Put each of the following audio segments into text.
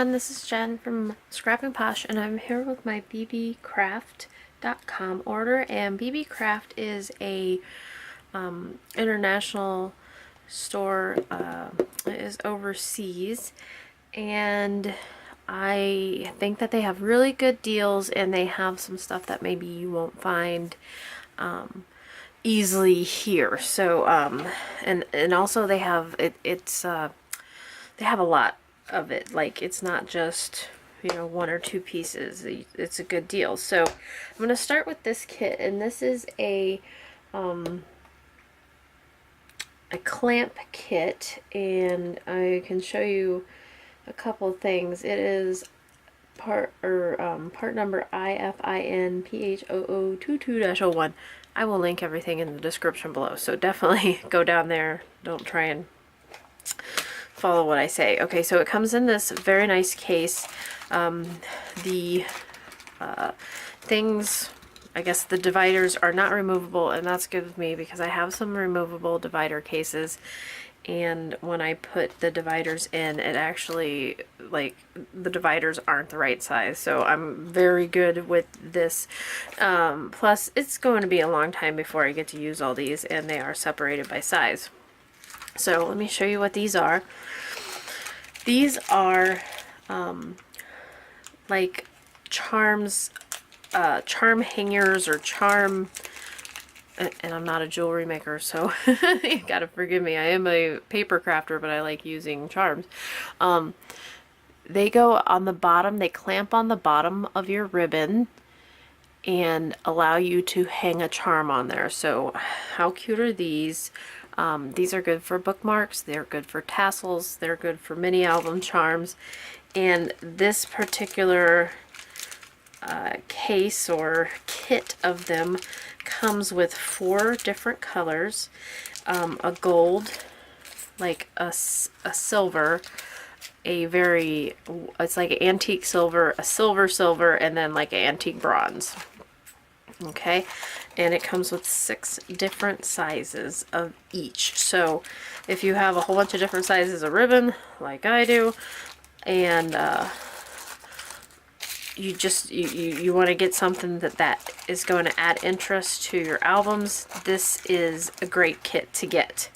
everyone, this is Jen from Scrapping Posh, and I'm here with my Beebeecraft.com order. And Beebeecraft is a international store. It is overseas, and I think that they have really good deals, and they have some stuff that maybe you won't find easily here. So and also they have they have a lot of it. Like, it's not just, you know, one or two pieces. It's a good deal. So I'm going to start with this kit, and this is a clamp kit, and I can show you a couple things. It is part number IFINPHOO22-01. I will link everything in the description below, so definitely go down there. Don't try and follow what I say. Okay, so it comes in this very nice case. The things, I guess the dividers are not removable, and that's good with me because I have some removable divider cases, and when I put the dividers in, it actually, like, the dividers aren't the right size, so I'm very good with this. Plus, it's going to be a long time before I get to use all these, and they are separated by size. So let me show you what these are. These are like charms, charm hangers or charm, and I'm not a jewelry maker, so you gotta forgive me. I am a paper crafter, but I like using charms. They go on the bottom, they clamp on the bottom of your ribbon and allow you to hang a charm on there. So how cute are these? These are good for bookmarks, they're good for tassels, they're good for mini album charms, and this particular case or kit of them comes with 4 different colors, a gold, like a silver, a very, it's like an antique silver, a silver, and then like an antique bronze. Okay, and it comes with 6 different sizes of each. So if you have a whole bunch of different sizes of ribbon, like I do, and you want to get something that is going to add interest to your albums, this is a great kit to get.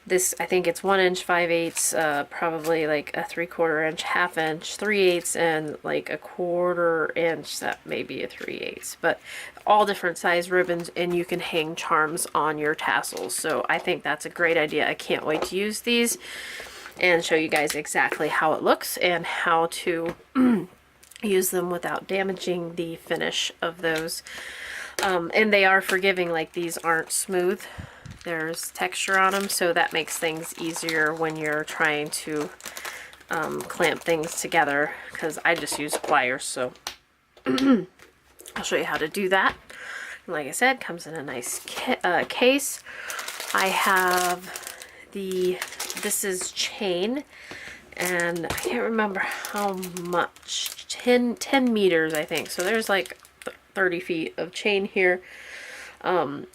This, I think it's 1 inch 5/8, probably like a 3/4 inch, 1/2 inch, 3/8, and like a 1/4 inch, that may be a 3/8, but all different size ribbons, and you can hang charms on your tassels. So I think that's a great idea. I can't wait to use these and show you guys exactly how it looks and how to use them without damaging the finish of those. And they are forgiving, like these aren't smooth. There's texture on them, so that makes things easier when you're trying to clamp things together, because I just use pliers. So I'll show you how to do that. Like I said, comes in a nice case. I have this is chain, and I can't remember how much, 10 meters I think, so there's like 30 feet of chain here.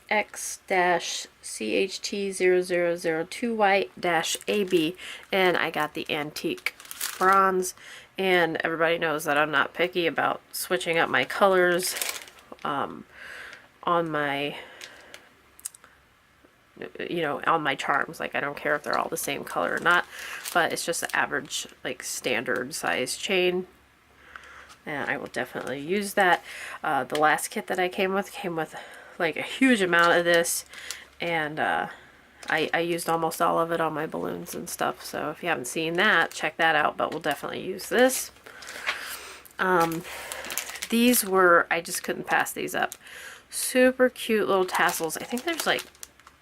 X-CHT0002Y-AB, and I got the antique bronze, and everybody knows that I'm not picky about switching up my colors on my, you know, on my charms. Like, I don't care if they're all the same color or not, but it's just the average, like, standard size chain, and I will definitely use that. The last kit that I came with like a huge amount of this, and I used almost all of it on my balloons and stuff, so if you haven't seen that, check that out, but we'll definitely use this. These were, I just couldn't pass these up. Super cute little tassels. I think there's like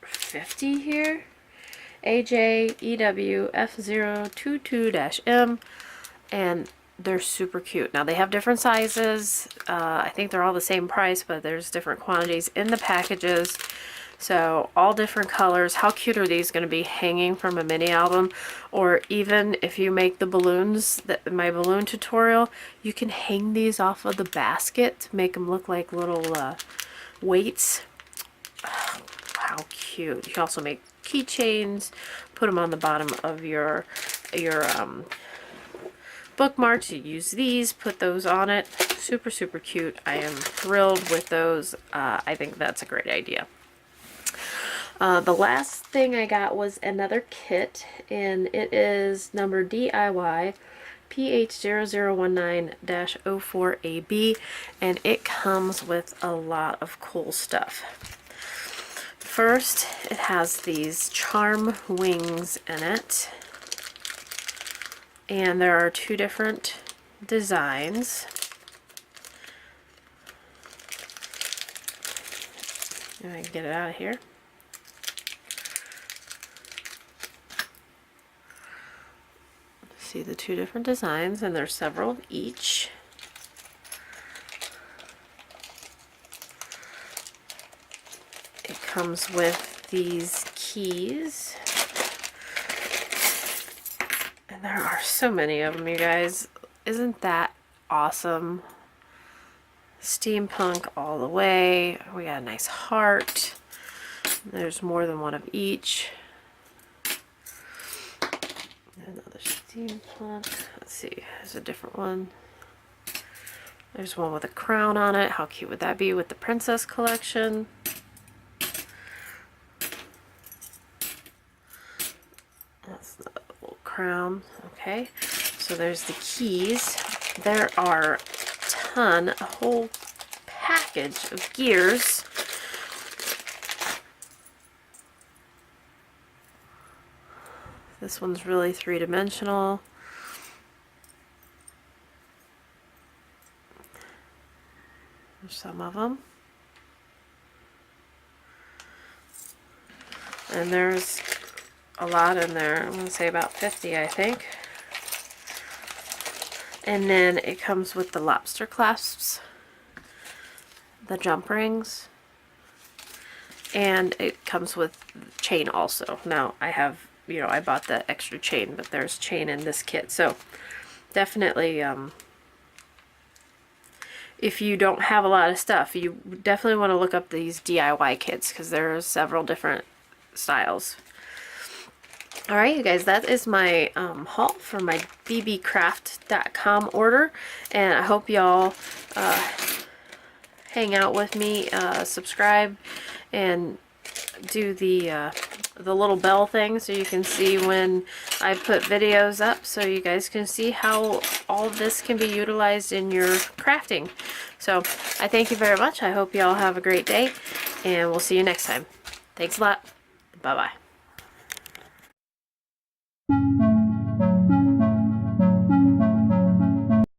50 here. AJEW F022-M, and they're super cute. Now, they have different sizes. I think they're all the same price, but there's different quantities in the packages. So all different colors. How cute are these going to be hanging from a mini album? Or even if you make the balloons, my balloon tutorial, you can hang these off of the basket to make them look like little weights. Oh, how cute. You can also make keychains, put them on the bottom of your bookmarks, you use these, put those on it. Super, super cute. I am thrilled with those. I think that's a great idea. The last thing I got was another kit, and it is number DIY PH0019-04AB, and it comes with a lot of cool stuff. First, it has these charm wings in it, and there are 2 different designs. If I can get it out of here. See the 2 different designs, and there's several of each. It comes with these keys, and there are so many of them, you guys. Isn't that awesome? Steampunk all the way. We got a nice heart. There's more than one of each. Another steampunk. Let's see, there's a different one. There's one with a crown on it. How cute would that be with the princess collection? That's the little crown. Okay, so there's the keys. There are a ton, a whole package of gears. This one's really 3-dimensional. There's some of them. And there's a lot in there. I'm going to say about 50, I think. And then it comes with the lobster clasps, the jump rings, and it comes with chain also. Now, I have, you know, I bought the extra chain, but there's chain in this kit. So definitely, if you don't have a lot of stuff, you definitely want to look up these DIY kits, because there are several different styles. Alright, you guys, that is my haul for my Beebeecraft.com order, and I hope y'all hang out with me, subscribe, and do the little bell thing so you can see when I put videos up, so you guys can see how all of this can be utilized in your crafting. So I thank you very much. I hope y'all have a great day, and we'll see you next time. Thanks a lot. Bye bye.